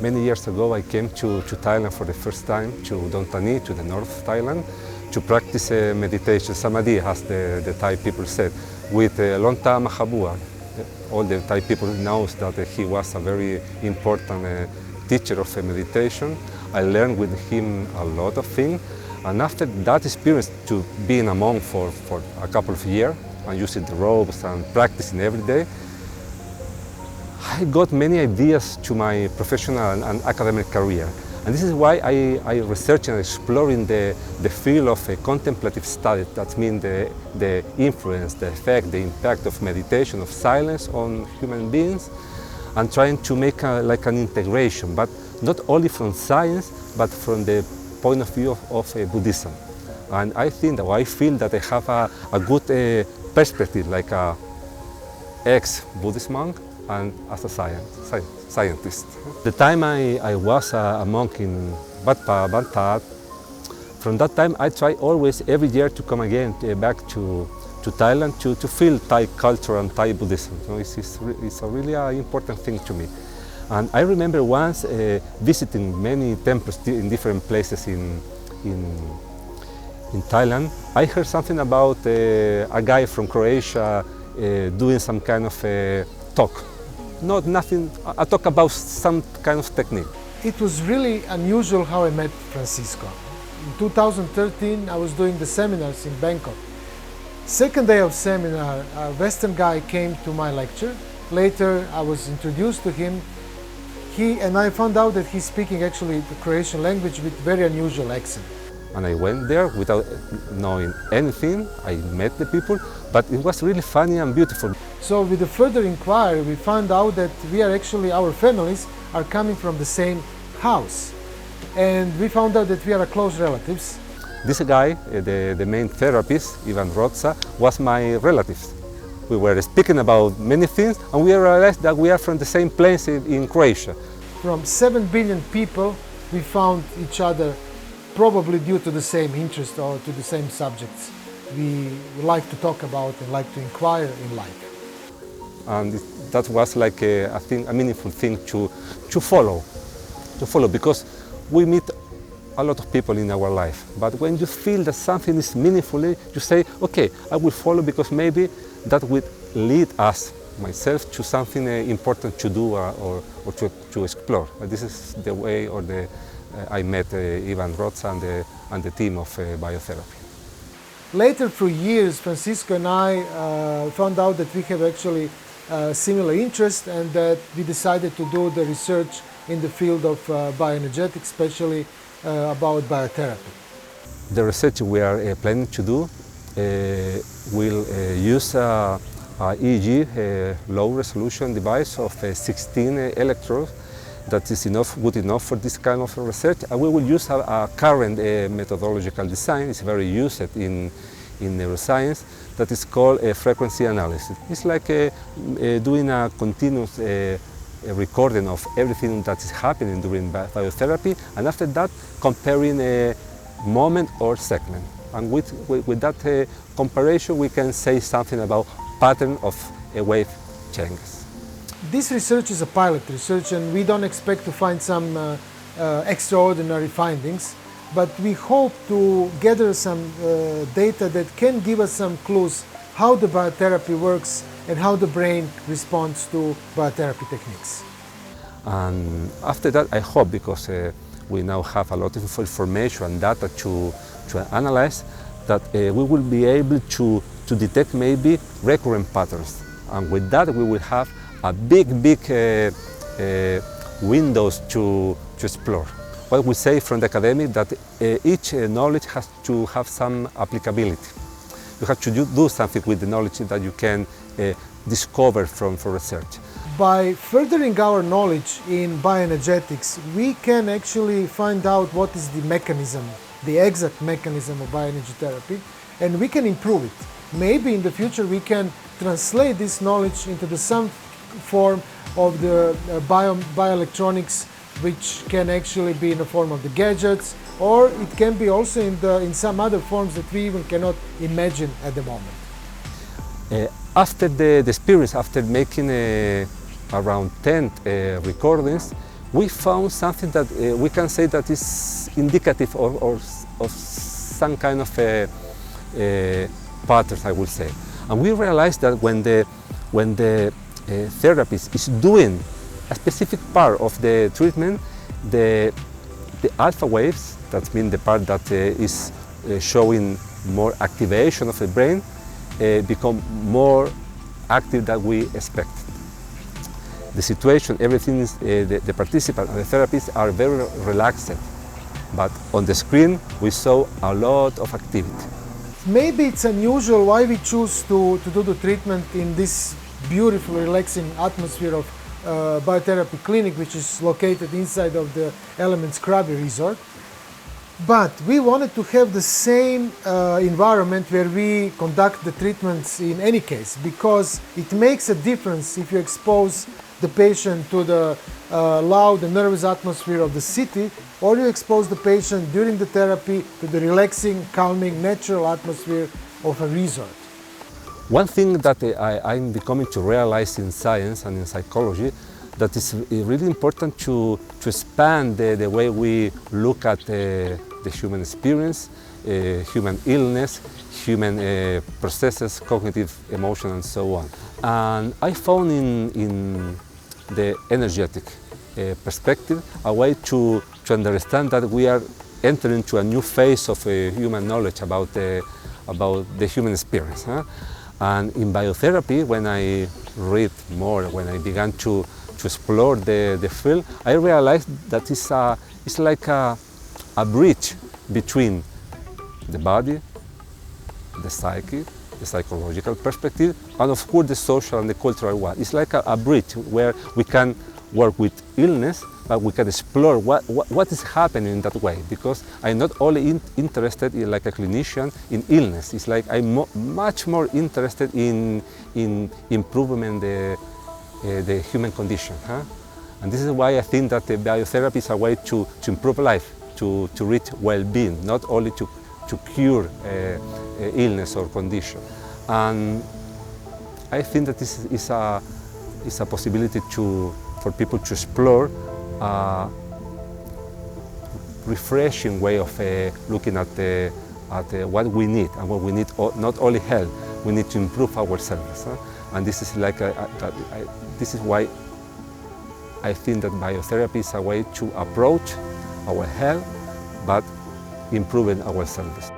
Many years ago, I came to Thailand for the first time, to Don Thani, to the north of Thailand, to practice meditation, samadhi, as the Thai people said, with Lonta Mahabua. All the Thai people know that he was a very important teacher of meditation. I learned with him a lot of things, and after that experience to being a monk for a couple of years, and using the robes and practicing every day, I got many ideas to my professional and academic career. And this is why I research and exploring the field of contemplative study. That means the influence, the effect, the impact of meditation, of silence on human beings, and trying to make like an integration, but not only from science, but from the point of view of Buddhism. And I think that I feel that I have a good perspective, like a ex-Buddhist monk, and as a scientist. The time I was a monk in Bantad, from that time I try always every year to come again back to Thailand to feel Thai culture and Thai Buddhism. So it's a really important thing to me. And I remember once visiting many temples in different places in Thailand. I heard something about a guy from Croatia doing some kind of talk. A talk about some kind of technique. It was really unusual how I met Francisco. In 2013, I was doing the seminars in Bangkok. Second day of seminar, a Western guy came to my lecture. Later, I was introduced to him. And I found out that he's speaking actually the Croatian language with very unusual accent. And I went there without knowing anything. I met the people, but it was really funny and beautiful. So with the further inquiry, we found out that our families are coming from the same house. And we found out that we are close relatives. This guy, the main therapist, Ivan Rotsa, was my relative. We were speaking about many things, and we realized that we are from the same place in Croatia. From 7 billion people, we found each other probably due to the same interest or to the same subjects we like to talk about and like to inquire in life. And that was like a meaningful thing to follow, because we meet a lot of people in our life. But when you feel that something is meaningful, you say, okay, I will follow because maybe that will lead us, myself, to something important to do or to explore. This is the way I met Ivan Rotsa and the team of Biotherapy. Later, through years, Francisco and I found out that we have actually similar interests, and that we decided to do the research in the field of bioenergetics, especially about biotherapy. The research we are planning to do will use a EEG, low-resolution device of 16 electrodes. That is good enough for this kind of research. And we will use a current methodological design. It's very used in neuroscience. That is called frequency analysis. It's like doing a continuous recording of everything that is happening during biotherapy, and after that comparing a moment or segment. And with that comparison, we can say something about pattern of wave changes. This research is a pilot research, and we don't expect to find some extraordinary findings, but we hope to gather some data that can give us some clues how the biotherapy works and how the brain responds to biotherapy techniques. And after that, I hope, because we now have a lot of information and data to analyze, that we will be able to detect maybe recurrent patterns. And with that, we will have a big windows to explore. What we say from the academic, that each knowledge has to have some applicability. You have to do something with the knowledge that you can discover from research. By furthering our knowledge in bioenergetics, we can actually find out what is the mechanism, the exact mechanism of bioenergy therapy, and we can improve it. Maybe in the future we can translate this knowledge into some form of the bioelectronics, which can actually be in the form of the gadgets or it can be also in some other forms that we even cannot imagine at the moment. After the experience, after making around 10 recordings, we found something that we can say that is indicative of some kind of patterns, I will say. And we realized that when the therapist is doing a specific part of the treatment, the alpha waves, that means the part that is showing more activation of the brain, become more active than we expect. The situation, everything is, the participants and the therapists are very relaxed, but on the screen we saw a lot of activity. Maybe it's unusual why we choose to do the treatment in this beautiful, relaxing atmosphere of Biotherapy Clinic, which is located inside of the Elements Krabi Resort. But we wanted to have the same environment where we conduct the treatments in any case, because it makes a difference if you expose the patient to the loud and nervous atmosphere of the city, or you expose the patient during the therapy to the relaxing, calming, natural atmosphere of a resort. One thing that I'm becoming to realize in science and in psychology, that is really important to expand the way we look at the human experience, human illness, human processes, cognitive, emotional, and so on. And I found in the energetic perspective a way to understand that we are entering into a new phase of human knowledge about the human experience. Huh? And in biotherapy, when I read more, when I began to explore the field, I realized that it's like a bridge between the body, the psyche, the psychological perspective, and of course the social and the cultural one. It's like a bridge where we can work with illness, but we can explore what is happening in that way, because I'm not only interested in, like a clinician, in illness. It's like I'm much more interested in improving the human condition. Huh? And this is why I think that the biotherapy is a way to improve life, to reach well-being, not only to cure illness or condition. And I think that this is a possibility for people to explore a refreshing way of looking at what we need, and what we need, not only health, we need to improve ourselves. Huh? And this is like this is why I think that biotherapy is a way to approach our health, but improving ourselves.